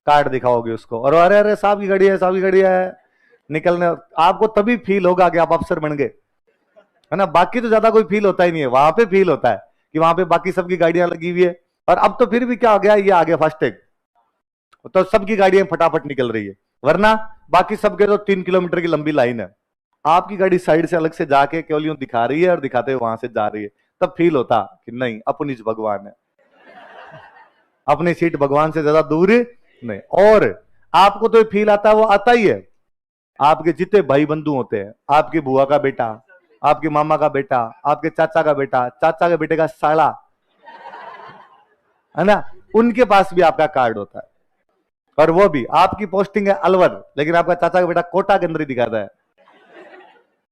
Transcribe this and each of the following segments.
Card दिखाओगे उसको, और अरे अरे साहब की गाड़ी है, साहब की गाड़ी है, निकलने आपको तभी फील होगा कि आप अफसर बन गए, है ना। बाकी तो ज्यादा कोई फील होता ही नहीं है, वहां पे फील होता है कि वहां पे बाकी सबकी गाड़ियां लगी हुई है। और अब तो फिर भी क्या हो गया, ये आ गया फास्टैग, तो सबकी गाड़ियां फटाफट निकल रही है, वरना बाकी सबके तो 3 किलोमीटर की लंबी लाइन है। आपकी गाड़ी साइड से अलग से जाके केवल यूं दिखा रही है और दिखाते हुए वहां से जा रही है, तब फील होता कि नहीं अपनी भगवान है, अपनी सीट भगवान से ज्यादा दूर नहीं। और आपको तो फील आता है, वो आता ही है, आपके जितने भाई बंधु होते हैं, आपकी बुआ का बेटा, आपके मामा का बेटा, आपके चाचा का बेटा, चाचा के बेटे का साला, है ना, उनके पास भी आपका कार्ड होता है। और वो भी आपकी पोस्टिंग है अलवर, लेकिन आपका चाचा का बेटा कोटा के अंदर ही दिखाता है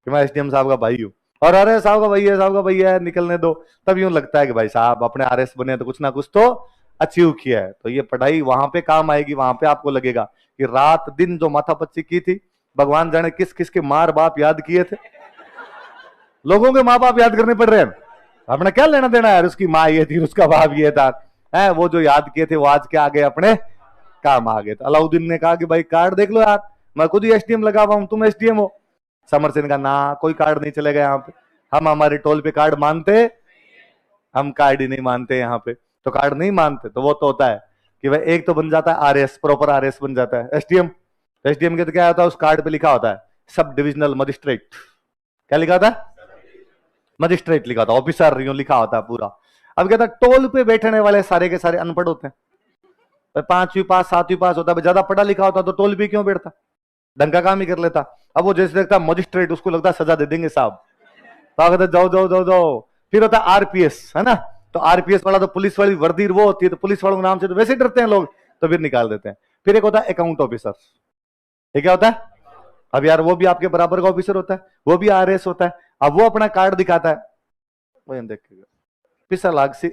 कि मैं एसडीएम साहब का भाई हूं, और अरे साहब का भैया, साहब का भैया निकलने दो। तब यूं लगता है कि भाई साहब अपने आरएस बने तो कुछ ना कुछ तो अचीव किया है। तो ये पढ़ाई वहां पे काम आएगी, वहां पे आपको लगेगा कि रात दिन जो माथापच्ची की थी, भगवान जाने किस किस के मार बाप याद किए थे, लोगों के माँ बाप याद करने पड़ रहे हैं, अपना क्या लेना देना है, उसकी माँ ये थी, उसका बाप ये था, है वो जो याद किए थे वो आज के आगे अपने काम आ गए। तो अलाउद्दीन ने कहा कि भाई कार्ड देख लो यार, मैं खुद ही एसडीएम लगा हुआ हूं, तुम एसडीएम हो। समर सिंह का ना कोई कार्ड नहीं चलेगा यहाँ पे, हम हमारे टोल पे कार्ड मानते, हम कार्ड ही नहीं मानते यहाँ पे। तो कार्ड नहीं मानते तो वो तो होता है कि भाई एक तो बन जाता है आरएस, प्रॉपर आरएस बन जाता है एसडीएम। एसडीएम के तो क्या होता है, उस कार्ड पे लिखा होता है सब डिविजनल मजिस्ट्रेट, क्या लिखा होता है, मजिस्ट्रेट लिखा होता है, ऑफिसर यूं लिखा होता है पूरा। अब कहता है टोल पे बैठने वाले सारे के सारे अनपढ़ होते हैं, 5वीं पास 7वीं पास होता है, ज्यादा पढ़ा लिखा होता तो टोल पे क्यों बैठता, ढंग का काम ही कर लेता। अब वो जैसे देखता मजिस्ट्रेट, उसको लगता सजा दे देंगे साहब, तो कहते जाओ जाओ जाओ जाओ। फिर होता है आरपीएस, है ना, तो आरपीएस वाला तो पुलिस वाली वर्दी वो होती है, तो पुलिस वालों के नाम से तो वैसे डरते हैं लोग, तो फिर निकाल देते हैं। फिर एक होता है अकाउंट ऑफिसर, ये क्या होता है, अब यार वो भी आपके बराबर का ऑफिसर होता है, वो भी आरएस होता है। अब वो अपना कार्ड दिखाता है, वो देखिएगा पिसा लाग सी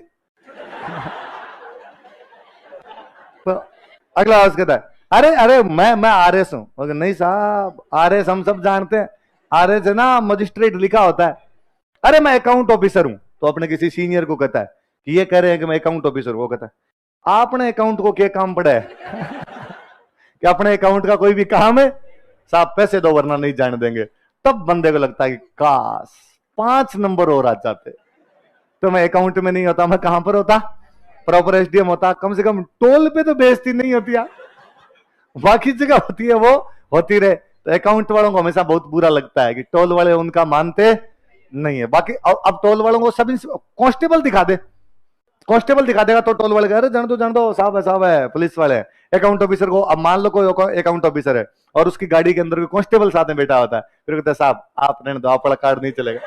तो अगला आवाज कहता है अरे अरे मैं आरएस हूं, नहीं साहब आरएस हम सब जानते हैं, आरएस है ना मजिस्ट्रेट लिखा होता है। अरे मैं अकाउंट ऑफिसर हूं, तो अपने किसी सीनियर को कहता है कि ये कह रहे हैं कि मैं अकाउंट ऑफिसर हूं, वो कहता है आपने अकाउंट को क्या काम पड़ा है कि अपने अकाउंट का कोई भी काम है, साहब पैसे दो वरना नहीं जाने देंगे। तब बंदे को लगता है कि काश 5 नंबर और आ जाते, तो मैं अकाउंट में नहीं होता, मैं कहां पर होता, प्रॉपर एसडीएम होता, कम से कम टोल पे तो बेइज्जती नहीं होती यार, बाकी जगह होती है वो होती रहे। तो अकाउंट वालों को हमेशा बहुत बुरा लगता है कि टोल वाले उनका मानते नहीं है। बाकी अब टोल वालों को सब कांस्टेबल दिखा दे, कांस्टेबल दिखा देगा तो टोल वाले कह रहे जान दो साहब है पुलिस वाले है। अकाउंट ऑफिसर को, अब मान लो कोई अकाउंट ऑफिसर है और उसकी गाड़ी के अंदर कोई कांस्टेबल साथ में बैठा होता है, फिर कहता है साहब आप रहने दो, आप वाला कार्ड नहीं चलेगा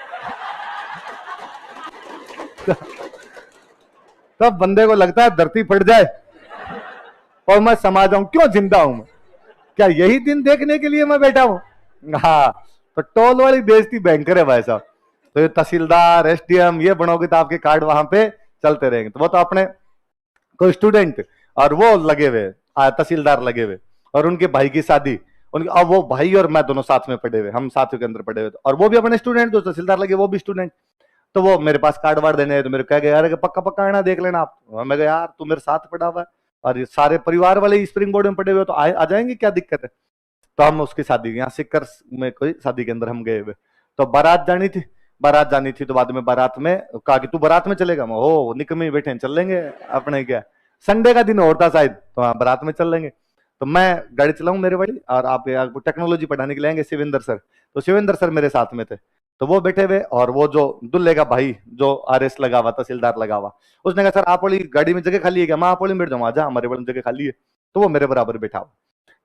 तब बंदे को लगता है धरती फट जाए और मैं समा जाऊं, क्यों जिंदा हूं मैं, क्या यही दिन देखने के लिए मैं बैठा हूं। हाँ, तो टोल वाली बेइज्जती भयंकर है भाई साहब। तो ये तहसीलदार एसडीएम ये बनोगे तो आपके कार्ड वहां पे चलते रहेंगे। तो वो तो अपने कोई स्टूडेंट और वो लगे हुए तहसीलदार लगे हुए, और उनके भाई की शादी, उनके अब वो भाई और मैं दोनों साथ में पढ़े हुए, हम साथियों के अंदर पढ़े हुए, और वो भी अपने स्टूडेंट, जो तहसीलदार लगे वो भी स्टूडेंट। तो वो मेरे पास कार्ड वार्ड देने, तो मेरे कह गए यार पक्का पक्का आना देख लेना आप। मैं कहा यार तू मेरे साथ पढ़ा हुआ है और ये सारे परिवार वाले स्प्रिंग बोर्ड में पढ़े हुए, तो आ जाएंगे, क्या दिक्कत है। तो हम उसकी शादी, यहाँ सिक्कर में कोई शादी के अंदर हम गए हुए, तो बारात जानी थी। तो बाद में बारात में कहा कि तू बारात में चलेगा, मैं हो निकमी बैठे चल लेंगे, अपने क्या संडे का दिन और था शायद, तो हाँ बारात में चल लेंगे। तो मैं गाड़ी चलाऊं मेरे वाली, और आप टेक्नोलॉजी पढ़ाने के लिए आएंगे शिवेंद्र सर, तो शिवेंद्र सर मेरे साथ में थे। तो वो बैठे हुए, और वो जो दुल्हे का भाई जो आरएस लगा हुआ, तहसीलदार लगा हुआ, उसने कहा सर आप वाली गाड़ी में जगह खाली है क्या, मैं आप वाली में बैठ जाऊँ, आजा हमारे वाली में जगह खाली है। तो वो मेरे बराबर बैठा हुआ,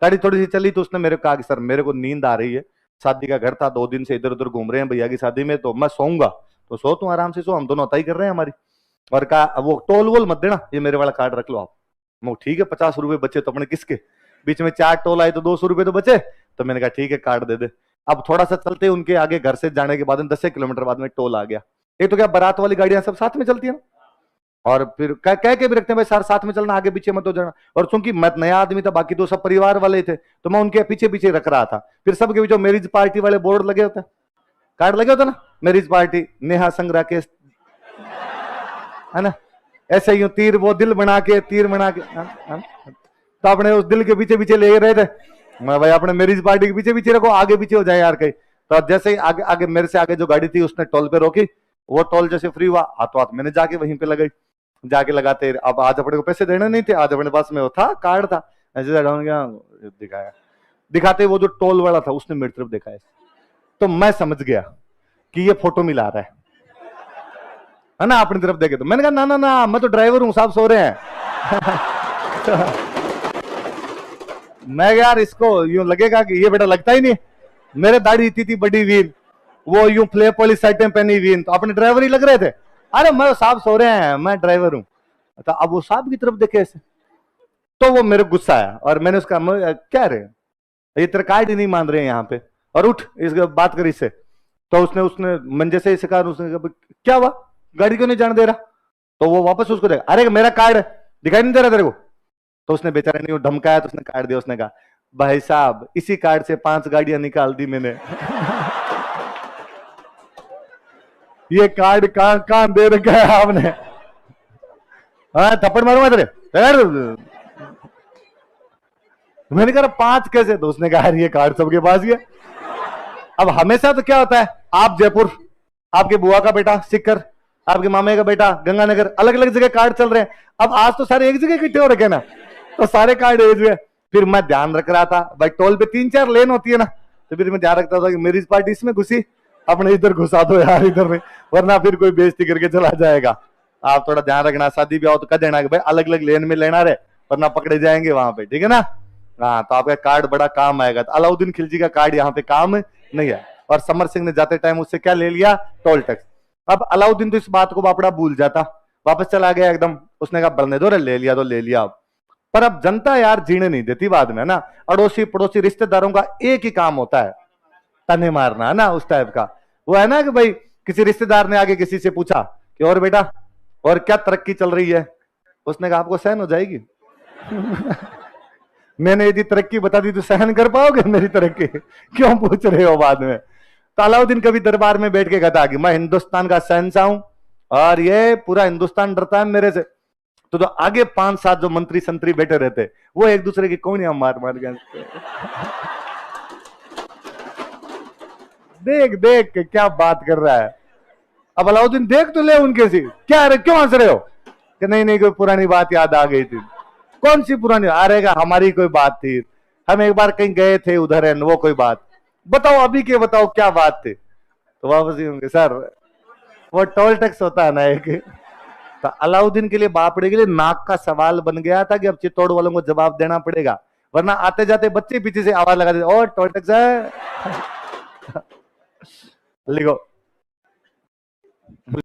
गाड़ी थोड़ी सी चली तो उसने मेरे को कहा कि सर मेरे को नींद आ रही है, शादी का घर था, 2 दिन से इधर उधर घूम रहे हैं भैया की शादी में, तो मैं सोऊंगा, तो सो तू आराम से सो, हम दोनों अताई कर रहे हैं हमारी। और कहा वो टोल वोल मत देना, ये मेरे वाला कार्ड रख लो आप। मैं ठीक है 50 रुपए बचे तो अपने किसके, बीच में 4 टोल आए तो 200 रुपए तो बचे, तो मैंने कहा ठीक है कार्ड दे दे। अब थोड़ा सा चलते उनके आगे घर से जाने के बाद 10 किलोमीटर बाद में टोल आ गया। एक तो क्या बारात वाली गाड़ियां सब साथ में चलती है ना, और फिर कह के भी रखते हैं भाई सार साथ में चलना, आगे पीछे मत हो जाना। और चूंकि मैं नया आदमी था, बाकी तो सब परिवार वाले थे, तो मैं उनके पीछे पीछे रख रहा था। फिर सबके बीच मैरिज पार्टी वाले बोर्ड लगे होते हैं, कार्ड लगे होते ना, मैरिज पार्टी नेहा संग राकेश, है ना, ऐसे ही तीर वो दिल बना के तीर बना के तो अपने उस दिल के पीछे पीछे ले रहे थे। मैं भाई अपने मेरी पार्टी के पीछे पीछे रखो, आगे पीछे हो जाए यार कहीं। तो जैसे ही आगे आगे मेरे से आगे जो गाड़ी थी उसने टोल पे रोकी, वो टोल जैसे फ्री हुआ, हाथों हाथ मैंने जाके वहीं पे लगाई। जाके लगाते, अब आज अपने को पैसे देने नहीं थे, आज अपने पास में वो था, कार्ड था, ऐसे डाउन गया, दिखाया, दिखाते वो जो टोल वाला था उसने मेरी तरफ देखा है, तो मैं समझ गया कि ये फोटो मिला रहा है ना, अपनी तरफ देखे। तो मैंने कहा ना ना ना, मैं तो ड्राइवर हूं, साहब सो रहे हैं। मैं यार इसको यूं लगेगा कि ये बेटा लगता ही नहीं, मेरे दाढ़ी इतनी थी बड़ी वीन, वो यूं फ्लेप वाली शर्टें पहनी वीन, तो अपने ड्राइवर ही लग रहे थे। अरे मैं साहब सो रहे हैं, मैं ड्राइवर हूं। तो अब वो साहब की तरफ देखे ऐसे, तो वो मेरे गुस्सा आया और मैंने उसका क्या रे, ये तेरा कार्ड ही नहीं मान रहे हैं यहाँ पे, और उठ इस बात करी इससे। तो उसने उसने मंजे से इसे कहा, उसने क्या हुआ, गाड़ी क्यों नहीं जाने दे रहा। तो वो वापस उसको देखा, अरे मेरा कार्ड दिखाई नहीं दे रहा तेरे को। तो उसने बेचारे ने धमकाया, तो उसने कार्ड दिया, उसने कहा भाई साहब इसी कार्ड से 5 गाड़ियां निकाल दी मैंने। ये कार्ड कहां कहां दे रखा है आपने। हाँ थप्पड़ मारूंगा तेरे। मैंने कहा 5 कैसे, तो उसने कहा ये कार्ड सबके पास ही है। अब हमेशा तो क्या होता है, आप जयपुर, आपके बुआ का बेटा सिक्कर, आपके मामे का बेटा गंगानगर, अलग अलग जगह कार्ड चल रहे हैं। अब आज तो सारे एक जगह इकट्ठे हो रखे ना, तो सारे कार्ड एक जगह। फिर मैं ध्यान रख रहा था भाई, टोल पे 3-4 लेन होती है ना, तो फिर मैं ध्यान रखता था कि मेरी पार्टी इसमें घुसी, अपने इधर घुसा दो यार, इधर नहीं, वरना फिर कोई बेइज्जती करके चला जाएगा। आप थोड़ा ध्यान रखना, शादी ब्याह तो कह देना कि भाई अलग अलग लेन में लेना रहे, वरना पकड़े जाएंगे वहां पे, ठीक है ना। हाँ तो आपका कार्ड बड़ा काम आएगा। तो अलाउद्दीन खिलजी का कार्ड यहाँ पे काम नहीं है। और समर सिंह ने जाते टाइम उससे क्या ले लिया, टोल टैक्स। अब अलाउद्दीन तो इस बात को बापड़ा भूल जाता, वापस चला गया एकदम, उसने कहा बढ़ने दो रे, ले लिया तो ले लिया। पर अब जनता यार जीने नहीं देती बाद में ना, अड़ोसी पड़ोसी रिश्तेदारों का एक ही काम होता है, तने मारना है ना, उस टाइप का। वो है ना कि भाई किसी रिश्तेदार ने आगे किसी से पूछा कि और बेटा और क्या तरक्की चल रही है, उसने कहा आपको सहन हो जाएगी। मैंने यदि तरक्की बता दी तो सहन कर पाओगे मेरी तरक्की, क्यों पूछ रहे हो बाद में। तो अलाउद्दीन कभी दरबार में बैठ के कहता कि मैं हिंदुस्तान का शहंशाह हूं और ये पूरा हिंदुस्तान डरता है मेरे से। तो आगे 5-7 जो मंत्री संतरी बैठे रहते, वो एक दूसरे की कौनियां मार मार के देख देख के क्या बात कर रहा है। अब अलाउद्दीन देख तो ले उनके सी, क्या अरे क्यों हंस रहे हो, कि नहीं नहीं कोई पुरानी बात याद आ गई थी। कौन सी पुरानी, अरे हमारी कोई बात थी, हम एक बार कहीं गए थे उधर है, वो कोई बात बताओ, अभी के बताओ क्या बात थी। तो वापस ही होंगे सर वो टोल टैक्स होता है ना एक। तो अलाउद्दीन के लिए बापड़े के लिए नाक का सवाल बन गया था कि अब चित्तौड़ वालों को जवाब देना पड़ेगा, वरना आते जाते बच्चे पीछे से आवाज लगा देते और टोल टैक्स है। लिखो